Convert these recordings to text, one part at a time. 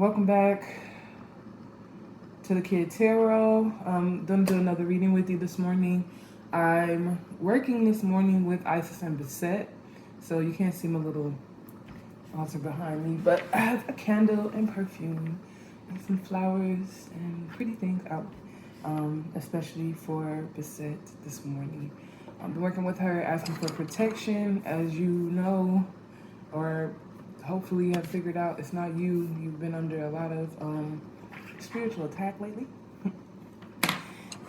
Welcome back to the Kid Tarot. I'm gonna do another reading with you this morning. I'm working this morning with Isis and Beset, so you can't see my little altar behind me, but I have a candle and perfume and some flowers and pretty things out, especially for Beset this morning. I've been working with her, asking for protection, as you know, or hopefully have figured out. It's not you. You've been under a lot of spiritual attack lately,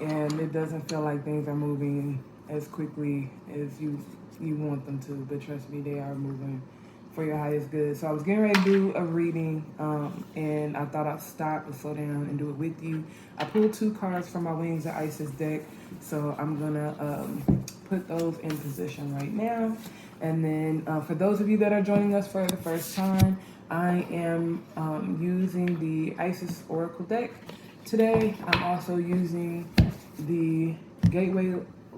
and it doesn't feel like things are moving as quickly as you want them to. But trust me, they are moving for your highest good. So I was getting ready to do a reading, and I thought I'd stop and slow down and do it with you. I pulled 2 cards from my Wings of Isis deck, so I'm gonna put those in position right now. And then for those of you that are joining us for the first time, I am using the Isis Oracle deck today. I'm also using the Gateway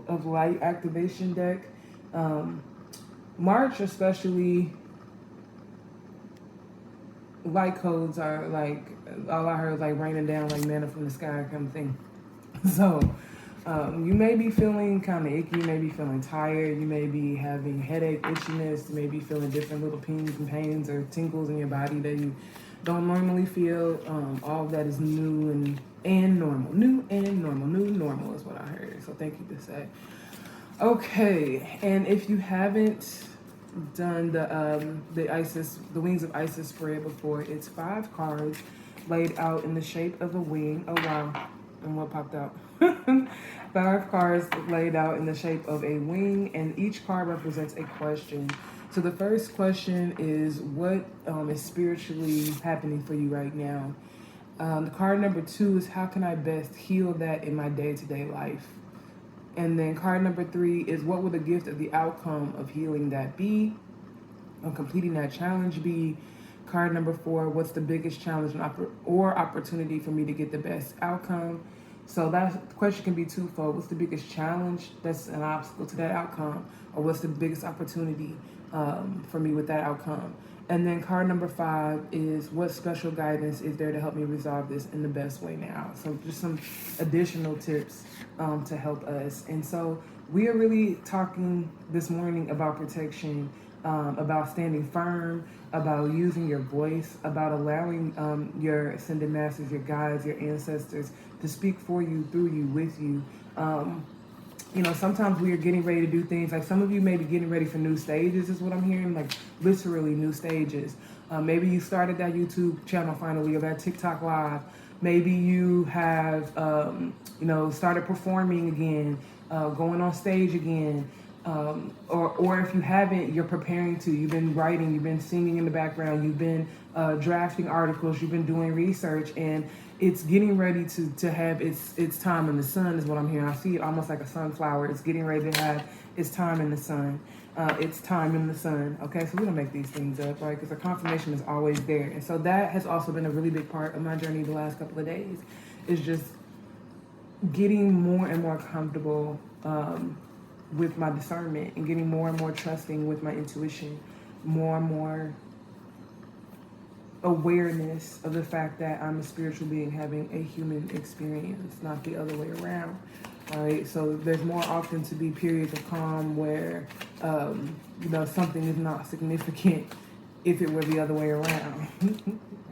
of Light activation deck. March especially, light codes are like, all I heard is like raining down like manna from the sky kind of thing. So you may be feeling kind of icky, you may be feeling tired, you may be having headache, itchiness, you may be feeling different little pings and pains or tingles in your body that you don't normally feel. All of that is new and normal. New and normal. New normal is what I heard. So thank you, Beset. Okay, and if you haven't done the Wings of Isis spread before, it's 5 cards laid out in the shape of a wing. Oh wow, and what popped out? 5 cards laid out in the shape of a wing, and each card represents a question. So the first question is, what is spiritually happening for you right now? The card number 2 is, how can I best heal that in my day-to-day life? And then card number 3 is, what will the gift of the outcome of healing that be, or completing that challenge be? Card number 4, what's the biggest challenge or opportunity for me to get the best outcome? So that question can be twofold. What's the biggest challenge that's an obstacle to that outcome? Or what's the biggest opportunity for me with that outcome? And then card number 5 is, what special guidance is there to help me resolve this in the best way now? So just some additional tips to help us. And so we are really talking this morning about protection, about standing firm, about using your voice, about allowing your ascended masters, your guides, your ancestors to speak for you, through you, with you. Sometimes we are getting ready to do things, like some of you may be getting ready for new stages, is what I'm hearing, like literally new stages. Maybe you started that YouTube channel finally, or that TikTok live. Maybe you have, started performing again, going on stage again. Or if you haven't, you're preparing to. You've been writing, you've been singing in the background, you've been drafting articles, you've been doing research, and it's getting ready to have its time in the sun, is what I'm hearing. I see it almost like a sunflower. It's getting ready to have its time in the sun. It's time in the sun. Okay, so we don't make these things up, right? Because the confirmation is always there. And so that has also been a really big part of my journey the last couple of days, is just getting more and more comfortable with my discernment, and getting more and more trusting with my intuition, more and more awareness of the fact that I'm a spiritual being having a human experience, not the other way around. All right, so there's more often to be periods of calm where something is not significant if it were the other way around.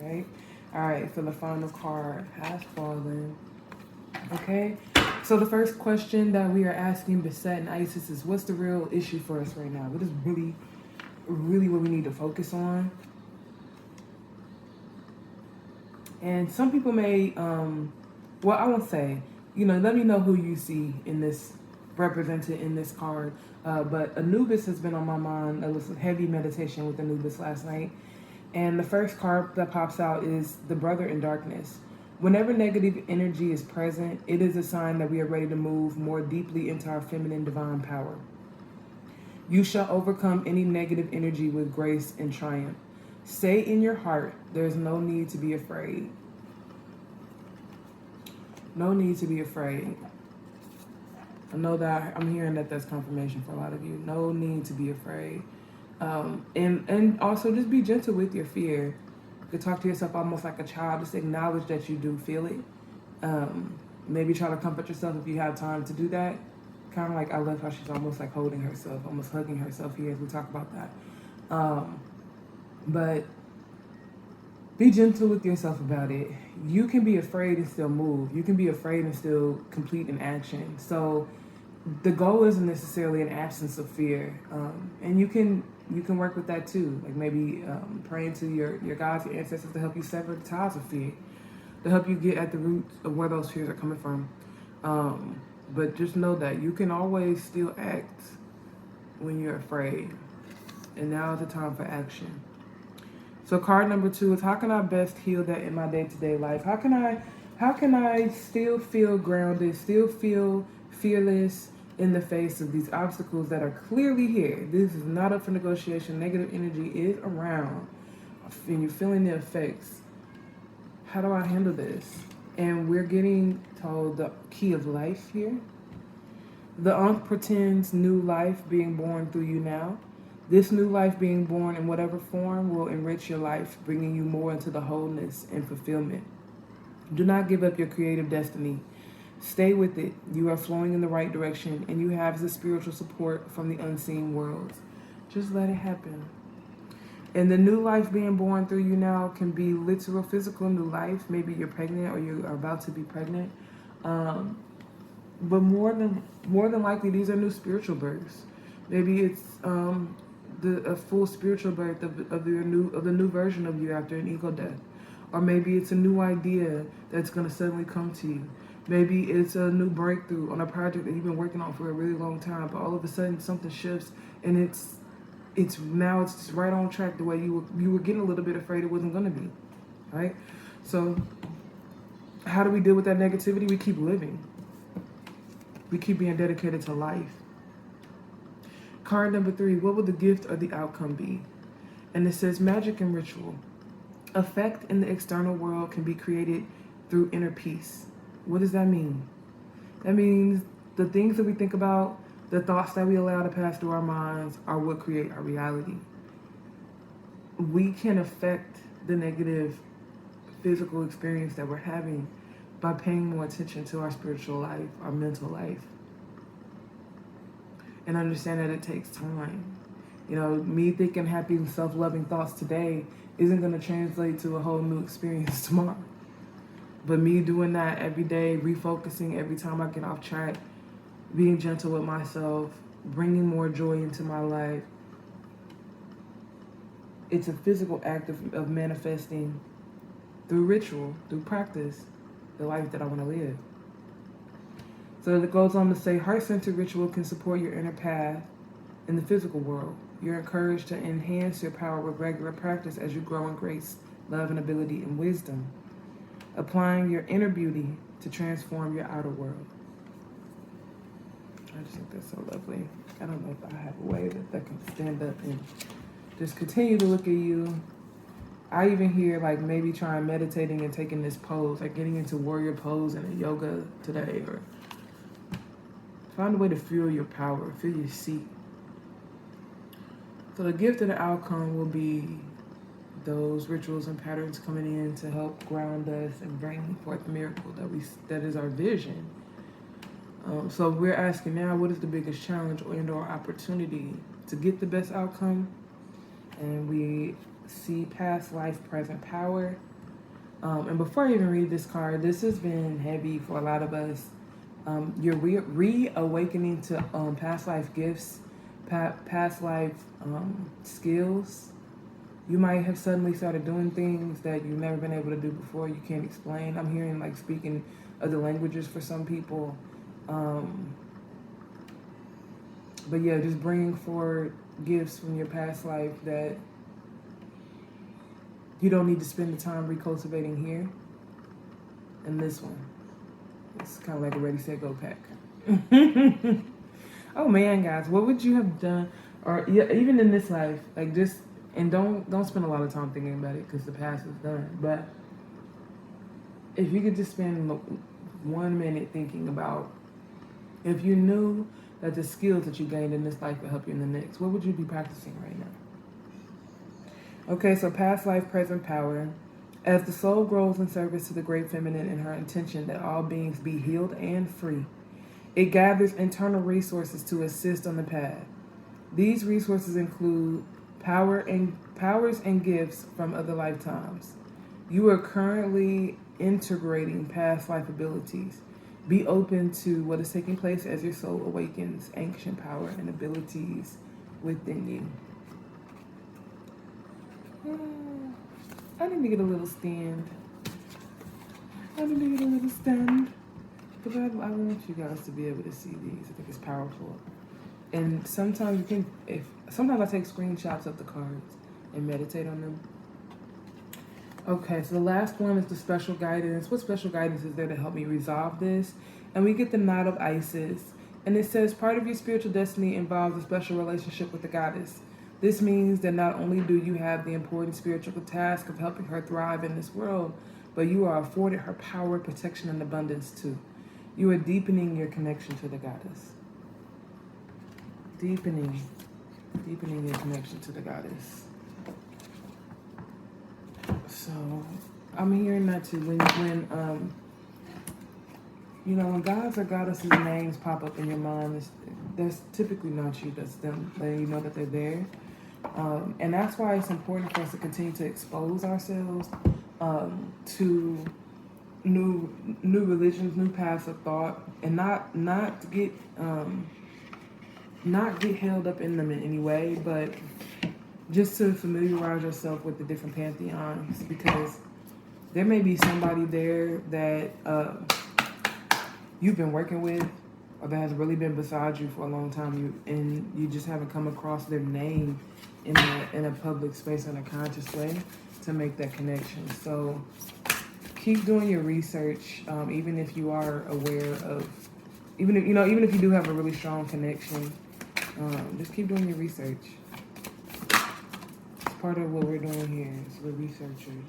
Right? All right, so the final card has fallen. Okay, so the first question that we are asking Beset and Isis is, what's the real issue for us right now? What is really, really what we need to focus on? And some people may, I won't say, let me know who you see in this, represented in this card. But Anubis has been on my mind. It was a heavy meditation with Anubis last night. And the first card that pops out is the Brother in Darkness. Whenever negative energy is present, it is a sign that we are ready to move more deeply into our feminine divine power. You shall overcome any negative energy with grace and triumph. Say in your heart, there's no need to be afraid. No need to be afraid. I know that I'm hearing that that's confirmation for a lot of you. No need to be afraid. And also just be gentle with your fear. You could talk to yourself almost like a child. Just acknowledge that you do feel it. Maybe try to comfort yourself if you have time to do that. Kind of like, I love how she's almost like holding herself, almost hugging herself here as we talk about that. But be gentle with yourself about it. You can be afraid and still move. You can be afraid and still complete an action. So the goal isn't necessarily an absence of fear. And you can work with that too. Like maybe praying to your gods, your ancestors, to help you sever the ties of fear, to help you get at the roots of where those fears are coming from. But just know that you can always still act when you're afraid. And now is the time for action. So card number 2 is, how can I best heal that in my day-to-day life? How can I still feel grounded, still feel fearless in the face of these obstacles that are clearly here? This is not up for negotiation. Negative energy is around, and you're feeling the effects. How do I handle this? And we're getting told the key of life here. The Ankh pretends new life being born through you now. This new life being born in whatever form will enrich your life, bringing you more into the wholeness and fulfillment. Do not give up your creative destiny. Stay with it. You are flowing in the right direction, and you have the spiritual support from the unseen worlds. Just let it happen. And the new life being born through you now can be literal, physical new life. Maybe you're pregnant or you are about to be pregnant. But more than likely, these are new spiritual births. Maybe it's a full spiritual birth of the new version of you after an ego death. Or maybe it's a new idea that's going to suddenly come to you. Maybe it's a new breakthrough on a project that you've been working on for a really long time, but all of a sudden something shifts and it's just right on track the way you were getting a little bit afraid it wasn't going to be, right? So how do we deal with that negativity? We keep living. We keep being dedicated to life. Card number 3, what will the gift or the outcome be? And it says, magic and ritual. Effect in the external world can be created through inner peace. What does that mean? That means the things that we think about, the thoughts that we allow to pass through our minds are what create our reality. We can affect the negative physical experience that we're having by paying more attention to our spiritual life, our mental life. And understand that it takes time. You know, me thinking happy and self-loving thoughts today isn't going to translate to a whole new experience tomorrow. But me doing that every day, refocusing every time I get off track, being gentle with myself, bringing more joy into my life, it's a physical act of manifesting through ritual, through practice, the life that I want to live. So it goes on to say, heart-centered ritual can support your inner path in the physical world. You're encouraged to enhance your power with regular practice as you grow in grace, love, and ability and wisdom, applying your inner beauty to transform your outer world. I just think that's so lovely. I don't know if I have a way that can stand up and just continue to look at you. I even hear like maybe trying meditating and taking this pose, like getting into warrior pose in a yoga today, or find a way to feel your power, feel your seat. So the gift of the outcome will be those rituals and patterns coming in to help ground us and bring forth the miracle that is our vision. So we're asking now, what is the biggest challenge or opportunity to get the best outcome? And we see past life, present power. And before I even read this card, this has been heavy for a lot of us. You're reawakening to past life gifts, past life skills. You might have suddenly started doing things that you've never been able to do before. You can't explain. I'm hearing like speaking other languages for some people. But yeah, just bringing forward gifts from your past life that you don't need to spend the time recultivating here. And this one, it's kind of like a ready, set, go pack. Oh man, guys, what would you have done, or yeah, even in this life, like just, and don't spend a lot of time thinking about it because the past is done. But if you could just spend 1 minute thinking about, if you knew that the skills that you gained in this life would help you in the next, what would you be practicing right now? Okay, so past life, present power. As the soul grows in service to the great feminine in her intention that all beings be healed and free, it gathers internal resources to assist on the path. These resources include powers and gifts from other lifetimes. You are currently integrating past life abilities. Be open to what is taking place as your soul awakens ancient power and abilities within you. I need to get a little stand. Because I want you guys to be able to see these. I think it's powerful. And sometimes sometimes I take screenshots of the cards and meditate on them. Okay, so the last one is the special guidance. What special guidance is there to help me resolve this? And we get the Knot of Isis. And it says, part of your spiritual destiny involves a special relationship with the goddess. This means that not only do you have the important spiritual task of helping her thrive in this world, but you are afforded her power, protection, and abundance too. You are deepening your connection to the goddess. Deepening your connection to the goddess. So I'm hearing that too. When when gods or goddesses' names pop up in your mind, that's typically not you. That's them letting you know that they're there. And that's why it's important for us to continue to expose ourselves to new religions, new paths of thought, and not get held up in them in any way, but just to familiarize yourself with the different pantheons, because there may be somebody there that you've been working with, or that has really been beside you for a long time, and you just haven't come across their name in a public space in a conscious way to make that connection. So keep doing your research, even if you are aware of, even if you do have a really strong connection, just keep doing your research. It's part of what we're doing here. Is we're researchers.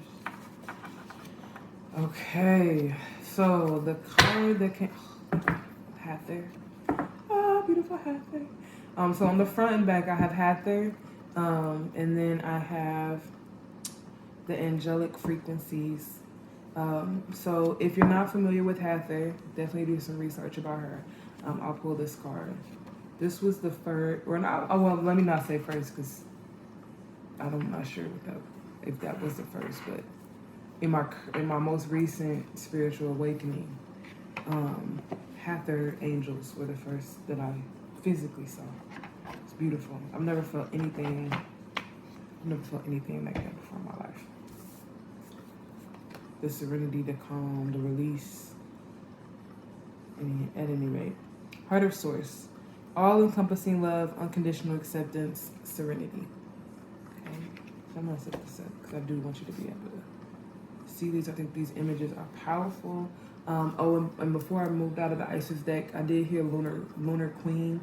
Okay, so the card that can Hathor. Oh, beautiful Hathor. So on the front and back, I have Hathor, and then I have the angelic frequencies. So if you're not familiar with Hathor, definitely do some research about her. I'll pull this card. This was the first, or not. Oh well, let me not say first because I'm not sure if that was the first, but in my most recent spiritual awakening, Hathor angels were the first that I physically saw. It's beautiful. I've never felt anything like that before in my life. The serenity, the calm, the release. At any rate, Heart of Source, all-encompassing love, unconditional acceptance, serenity. Okay, so I'm gonna set this up because I do want you to be able to see these. I think these images are powerful. And before I moved out of the Isis deck, I did hear Lunar Queen.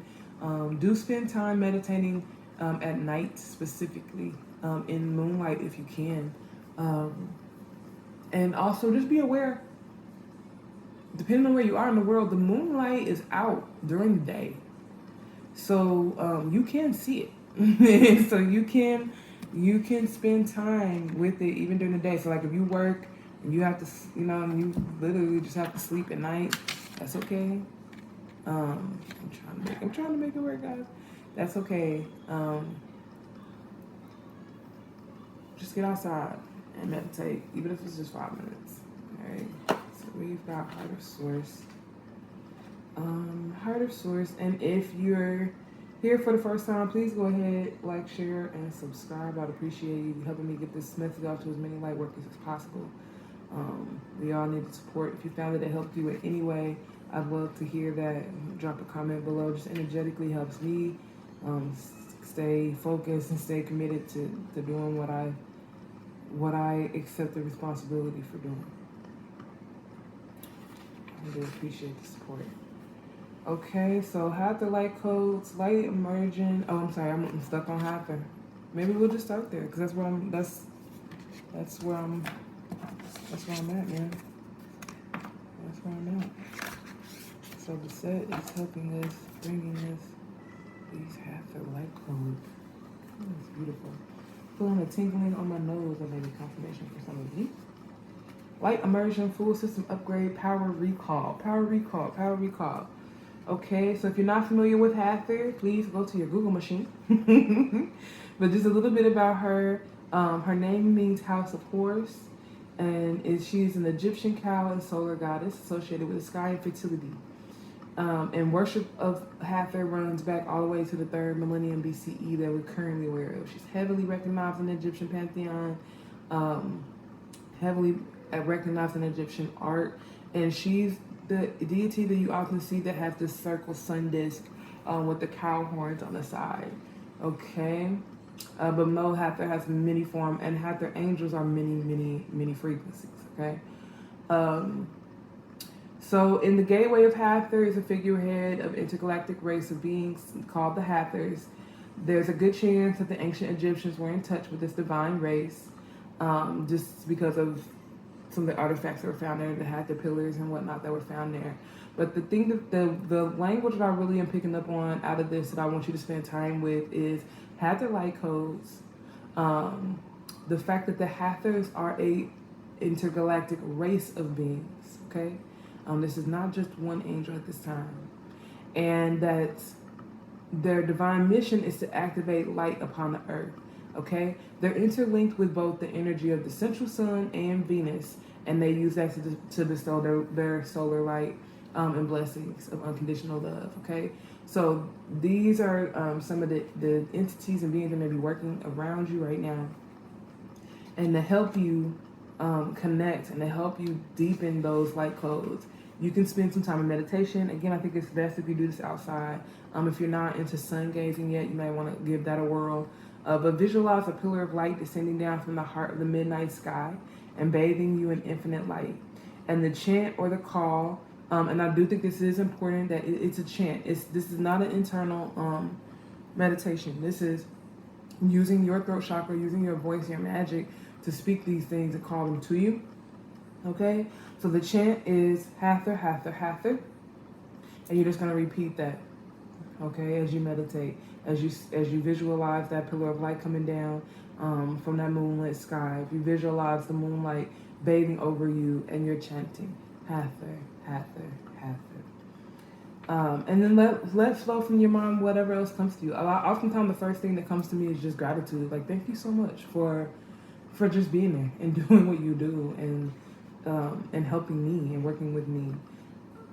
Do spend time meditating at night, specifically in moonlight if you can. And also just be aware, depending on where you are in the world, the moonlight is out during the day. So you can see it. So you can spend time with it even during the day. So like if you work and you have to, you literally just have to sleep at night, that's okay. I'm trying to make it work, guys. That's okay. Just get outside and meditate, even if it's just 5 minutes. All right. So we've got Heart of Source. Heart of Source. And if you're here for the first time, please go ahead, like, share, and subscribe. I'd appreciate you helping me get this message out to as many light workers as possible. We all need the support. If you found that it helped you in any way, I'd love to hear that. Drop a comment below. Just energetically helps me stay focused and stay committed to doing what I accept the responsibility for doing. I really appreciate the support. Okay, so Hathor light codes, light emerging. Oh, I'm sorry, I'm stuck on Hathor. Maybe we'll just start there because that's where I'm at, man. That's where I'm at. So the set is helping us, bringing us these Hathor light codes. Oh, it's beautiful. feeling a tingling on my nose, or maybe confirmation for some of you. Light immersion, full system upgrade, power recall, power recall, power recall. Okay, so if you're not familiar with Hathor, please go to your Google machine. But just a little bit about her. Her name means House of Horus, and she's an Egyptian cow and solar goddess associated with the sky and fertility. And worship of Hathor runs back all the way to the 3rd millennium BCE that we're currently aware of. She's heavily recognized in the Egyptian pantheon, heavily recognized in Egyptian art, and she's the deity that you often see that has this circle sun disk with the cow horns on the side. Okay, but Mo Hathor has many forms, and Hathor angels are many frequencies. Okay. So in the gateway of Hathor is a figurehead of intergalactic race of beings called the Hathors. There's a good chance that the ancient Egyptians were in touch with this divine race, just because of some of the artifacts that were found there, the Hathor pillars and whatnot that were found there. But the thing that the language that I really am picking up on out of this that I want you to spend time with is Hathor light codes. The fact that the Hathors are a intergalactic race of beings. Okay. This is not just one angel at this time. And that their divine mission is to activate light upon the earth. Okay? They're interlinked with both the energy of the central sun and Venus, and they use that to bestow their solar light and blessings of unconditional love. Okay? So these are some of the entities and beings that may be working around you right now, and to help you connect and to help you deepen those light codes. You can spend some time in meditation. Again, I think it's best if you do this outside. If you're not into sun gazing yet, you might want to give that a whirl. But visualize a pillar of light descending down from the heart of the midnight sky and bathing you in infinite light. And the chant or the call, and I do think this is important that it's a chant. This is not an internal meditation. This is using your throat chakra, using your voice, your magic to speak these things and call them to you. Okay, so the chant is Hathor, Hathor, Hathor, and you're just going to repeat that. Okay, as you meditate, as you visualize that pillar of light coming down from that moonlit sky. If you visualize the moonlight bathing over you, and you're chanting Hathor, Hathor, Hathor. And then let flow from your mind whatever else comes to you. Oftentimes the first thing that comes to me is just gratitude. Like, thank you so much for just being there and doing what you do and helping me and working with me.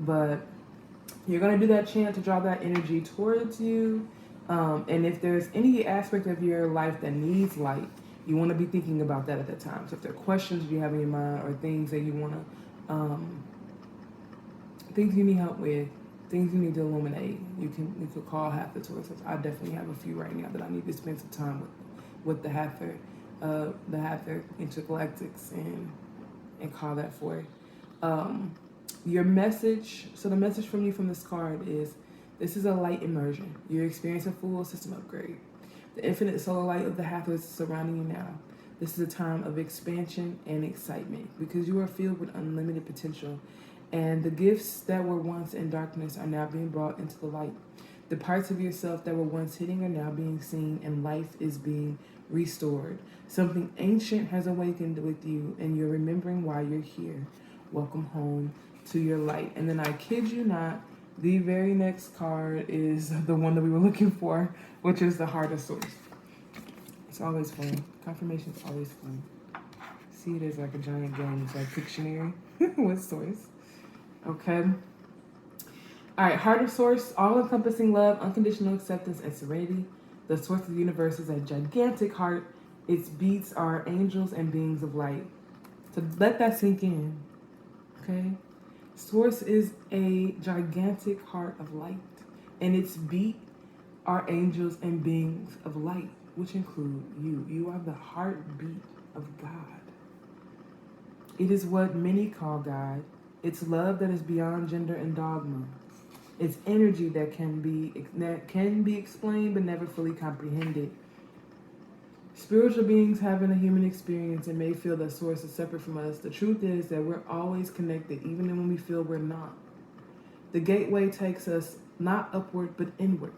But you're going to do that chant to draw that energy towards you. And if there's any aspect of your life that needs light, you want to be thinking about that at that time. So if there are questions you have in your mind or things that you want to, things you need help with, things you need to illuminate, you could call Hathor to us. I definitely have a few right now that I need to spend some time with the Hathor intergalactics and call that for your message. So the message from you from this card is, this is a light immersion. You're experiencing a full system upgrade. The infinite solar light of the Hathor is surrounding you now. This is a time of expansion and excitement because you are filled with unlimited potential, and the gifts that were once in darkness are now being brought into the light. The parts of yourself that were once hidden are now being seen, and life is being restored. Something ancient has awakened with you, and you're remembering why you're here. Welcome home to your light. And then I kid you not, the very next card is the one that we were looking for, which is the Heart of Source. It's always fun. Confirmation is always fun. See it as like a giant game. It's like Pictionary with Source. Okay. All right, Heart of Source, all-encompassing love, unconditional acceptance, and serenity. The source of the universe is a gigantic heart. Its beats are angels and beings of light. So let that sink in, okay? Source is a gigantic heart of light, and its beat are angels and beings of light, which include you. You are the heartbeat of God. It is what many call God. It's love that is beyond gender and dogma. It's energy that can be explained but never fully comprehended. Spiritual beings having a human experience and may feel that source is separate from us. The truth is that we're always connected, even when we feel we're not. The gateway takes us not upward but inward.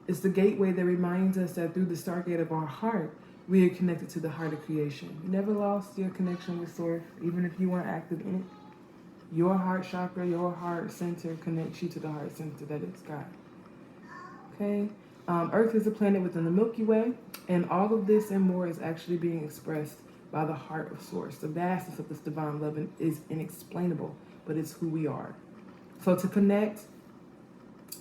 It's the gateway that reminds us that through the stargate of our heart, We are connected to the heart of creation. You never lost your connection with Source, even if you weren't active in it. Your heart chakra, your heart center connects you to the heart center that is God. Okay? Earth is a planet within the Milky Way, and all of this and more is actually being expressed by the heart of Source. The vastness of this divine love is inexplainable, but it's who we are. So to connect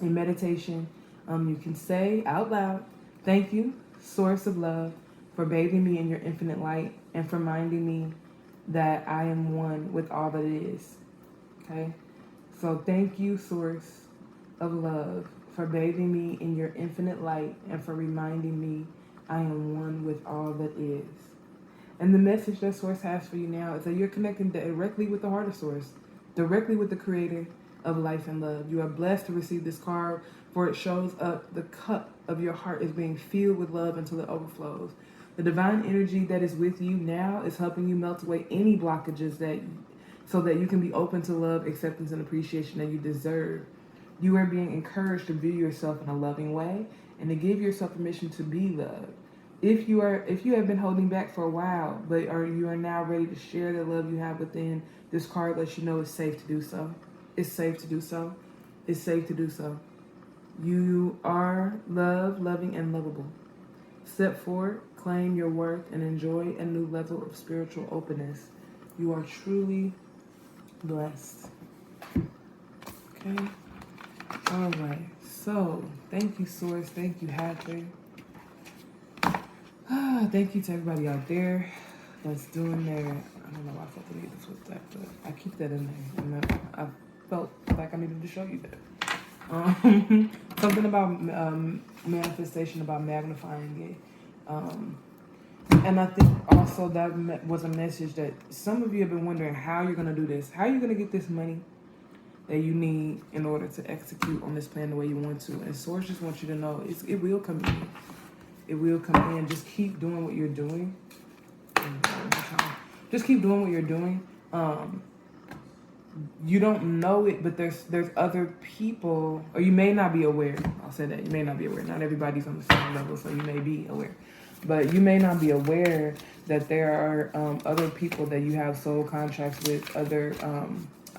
in meditation, you can say out loud, "Thank you, Source of Love, for bathing me in your infinite light and for reminding me that I am one with all that it is." Okay? So thank you, Source of Love, for bathing me in your infinite light and for reminding me I am one with all that is. And the message that Source has for you now is that you're connecting directly with the heart of Source, directly with the creator of life and love. You are blessed to receive this card, for it shows up the cup of your heart is being filled with love until it overflows. The divine energy that is with you now is helping you melt away any blockages so that you can be open to love, acceptance, and appreciation that you deserve. You are being encouraged to view yourself in a loving way and to give yourself permission to be loved. If you have been holding back for a while, but you are now ready to share the love you have within, this card lets you know it's safe to do so. It's safe to do so. It's safe to do so. You are loved, loving, and lovable. Step forward, claim your worth, and enjoy a new level of spiritual openness. You are truly blessed. Okay? All right. So, thank you, Source. Thank you, Hatcher. Thank you to everybody out there that's doing their, I don't know why I felt the need to switch that, but I keep that in there. And I felt like I needed to show you that. Something about manifestation, about magnifying it. And I think also that was a message that some of you have been wondering how you're going to do this. How are you going to get this money that you need in order to execute on this plan the way you want to? And Source just wants you to know it will come in. It will come in. Just keep doing what you're doing. Just keep doing what you're doing. You don't know it, but there's other people, or you may not be aware. I'll say that. You may not be aware. Not everybody's on the same level, so you may be aware. But you may not be aware that there are other people that you have soul contracts with, other,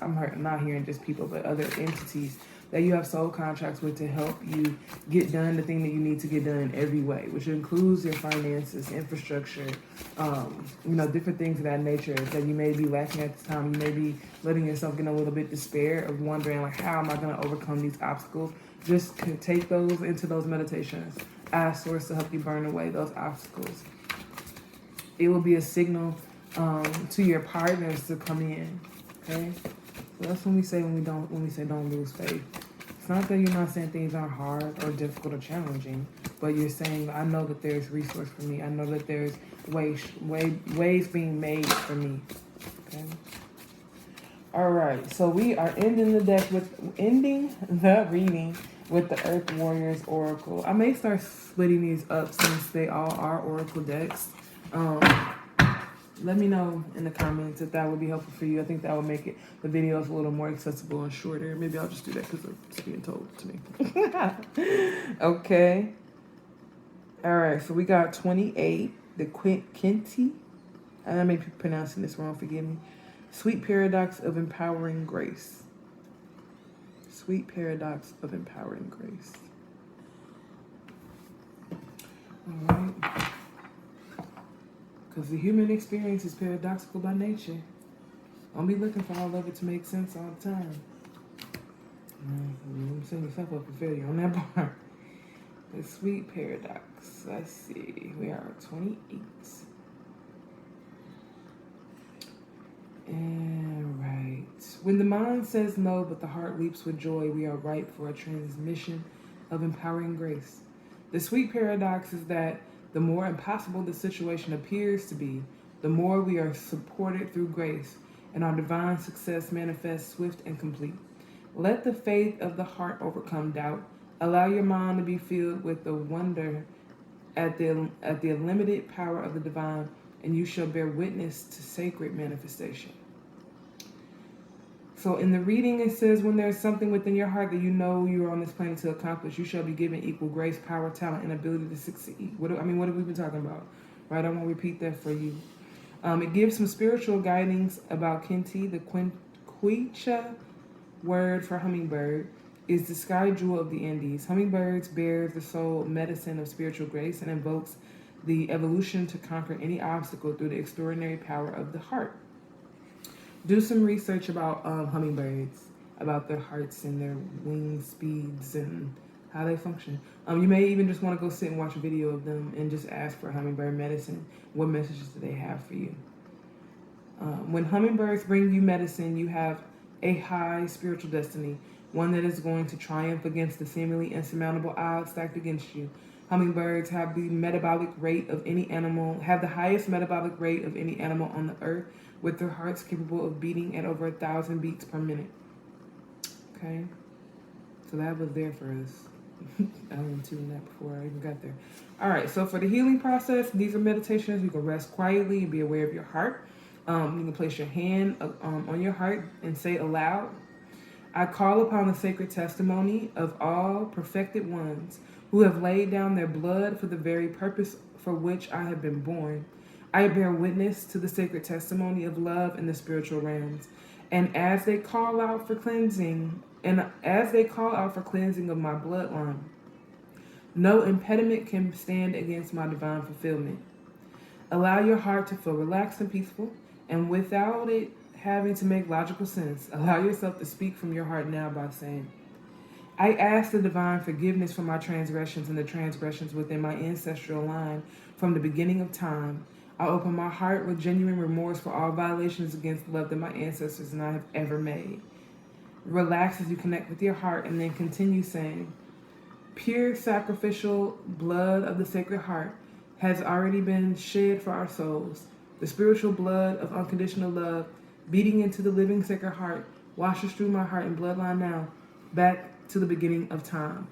I'm not hearing just people, but other entities that you have soul contracts with to help you get done the thing that you need to get done in every way, which includes your finances, infrastructure, different things of that nature that you may be lacking at this time. You may be letting yourself get a little bit despair of wondering, like, how am I going to overcome these obstacles? Just take those into those meditations. Ask Source to help you burn away those obstacles. It will be a signal to your partners to come in. Okay. So that's when we say don't lose faith. It's not that you're not saying things aren't hard or difficult or challenging, but you're saying, I know that there's resource for me. I know that there's ways being made for me. Okay. All right. So we are ending the reading with the Earth Warriors Oracle. I may start splitting these up since they all are Oracle decks. Let me know in the comments if that would be helpful for you. I think that would make the videos a little more accessible and shorter. Maybe I'll just do that because it's being told to me. Okay. All right. So we got 28. The Quinty. I may be pronouncing this wrong. Forgive me. Sweet Paradox of Empowering Grace. Sweet Paradox of Empowering Grace. All right. Because the human experience is paradoxical by nature. Don't be looking for all of it to make sense all the time. You send yourself up for failure on that part. The Sweet Paradox. Let's see. We are 28. And right. When the mind says no, but the heart leaps with joy, we are ripe for a transmission of empowering grace. The Sweet Paradox is that the more impossible the situation appears to be, the more we are supported through grace, and our divine success manifests swift and complete. Let the faith of the heart overcome doubt. Allow your mind to be filled with the wonder at the unlimited power of the divine, and you shall bear witness to sacred manifestation. So in the reading, it says, when there's something within your heart that you know you are on this planet to accomplish, you shall be given equal grace, power, talent, and ability to succeed. What have we been talking about? right? I won't repeat that for you. It gives some spiritual guidings about Kenti, the Quechua word for hummingbird is the sky jewel of the Indies. Hummingbirds bear the soul medicine of spiritual grace and invokes the evolution to conquer any obstacle through the extraordinary power of the heart. Do some research about hummingbirds, about their hearts and their wing speeds and how they function. You may even just want to go sit and watch a video of them and just ask for hummingbird medicine. What messages do they have for you? When hummingbirds bring you medicine, you have a high spiritual destiny, one that is going to triumph against the seemingly insurmountable odds stacked against you. Hummingbirds have the metabolic rate of any animal, have the highest metabolic rate of any animal on the earth, with their hearts capable of beating at over 1,000 beats per minute. Okay, so that was there for us. I didn't tune that before I even got there. All right, so for the healing process, these are meditations. You can rest quietly and be aware of your heart. You can place your hand on your heart and say aloud, I call upon the sacred testimony of all perfected ones who have laid down their blood for the very purpose for which I have been born. I bear witness to the sacred testimony of love in the spiritual realms. And as they call out for cleansing, of my bloodline, no impediment can stand against my divine fulfillment. Allow your heart to feel relaxed and peaceful, and without it having to make logical sense, allow yourself to speak from your heart now by saying, I ask the divine forgiveness for my transgressions and the transgressions within my ancestral line from the beginning of time. I open my heart with genuine remorse for all violations against the love that my ancestors and I have ever made. Relax as you connect with your heart and then continue saying, pure sacrificial blood of the Sacred Heart has already been shed for our souls. The spiritual blood of unconditional love beating into the living Sacred Heart washes through my heart and bloodline now, back to the beginning of time.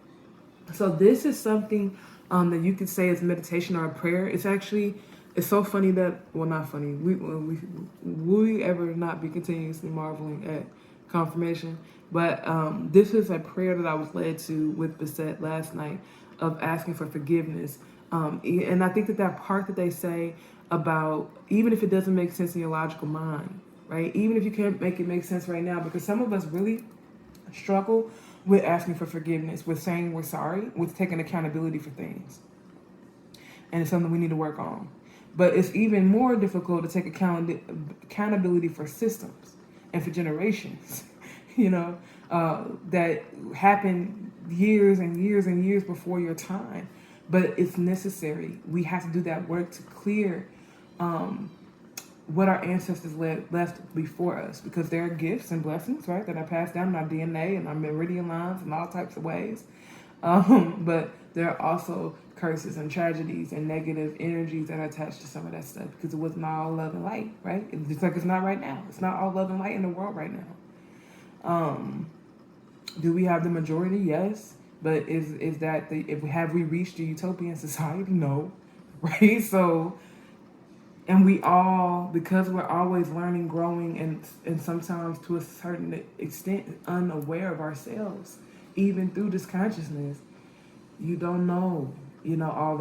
So this is something that you could say as meditation or a prayer. It's so funny that, well, not funny. We ever not be continuously marveling at confirmation? But this is a prayer that I was led to with Beset last night of asking for forgiveness. And I think that part that they say about, even if it doesn't make sense in your logical mind, right? Even if you can't make it make sense right now, because some of us really struggle with asking for forgiveness, with saying we're sorry, with taking accountability for things. And it's something we need to work on. But it's even more difficult to take accountability for systems and for generations, that happened years and years and years before your time. But it's necessary. We have to do that work to clear what our ancestors left before us, because there are gifts and blessings, right, that are passed down in our DNA and our meridian lines in all types of ways. But there are also curses and tragedies and negative energies that are attached to some of that stuff, because it was not all love and light, right? It's just like it's not right now. It's not all love and light in the world right now. Do we have the majority? Yes. But is that have we reached a utopian society? No. Right? So, and we all, because we're always learning, growing, and sometimes to a certain extent unaware of ourselves, even through this consciousness, you don't know, all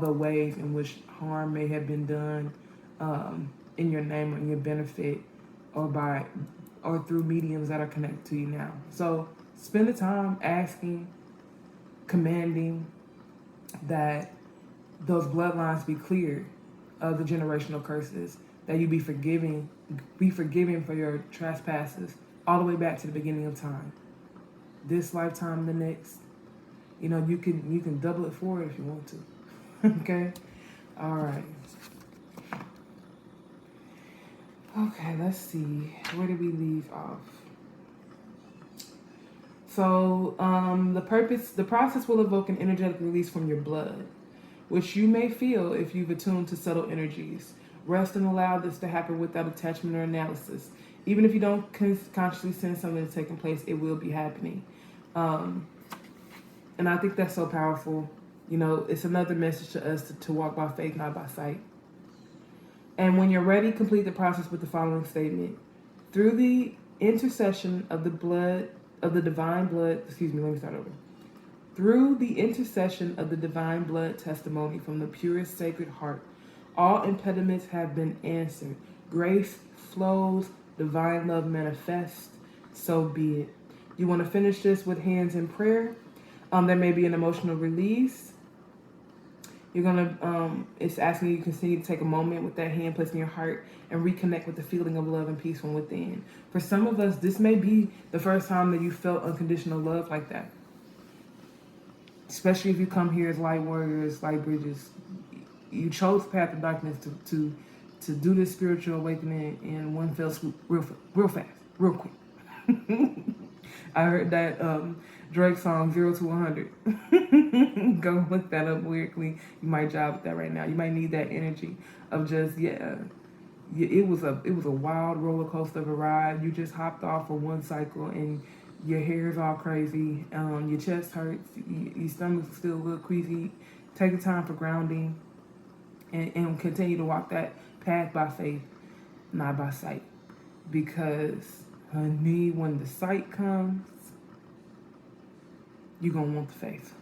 the ways in which harm may have been done in your name or in your benefit, or through mediums that are connected to you now. So spend the time asking, commanding that those bloodlines be cleared of the generational curses, that you be forgiven for your trespasses all the way back to the beginning of time. This lifetime, the next, you can double it forward if you want to. Okay? All right. Okay, let's see. Where did we leave off? So the process will evoke an energetic release from your blood, which you may feel if you've attuned to subtle energies. Rest and allow this to happen without attachment or analysis. Even if you don't consciously sense something that's taking place, it will be happening. And I think that's so powerful. It's another message to us to walk by faith, not by sight. And when you're ready, complete the process with the following statement. Through the intercession of the divine blood, let me start over. Through the intercession of the divine blood testimony from the purest sacred heart, all impediments have been answered. Grace flows, divine love manifests. So be it. You want to finish this with hands in prayer. There may be an emotional release. You're gonna. It's asking you to continue to take a moment with that hand placed in your heart and reconnect with the feeling of love and peace from within. For some of us, this may be the first time that you felt unconditional love like that. Especially if you come here as light warriors, light bridges. You chose the path of darkness to do this spiritual awakening in one fell swoop, real fast, real quick. I heard that Drake song 0 to 100. Go look that up lyrically. You might jive with that right now. You might need that energy of just it was a wild roller coaster of a ride. You just hopped off for one cycle and your hair is all crazy. Your chest hurts. Your stomach's still a little queasy. Take the time for grounding and continue to walk that path by faith, not by sight. Because, honey, when the sight comes, you're going to want the faith.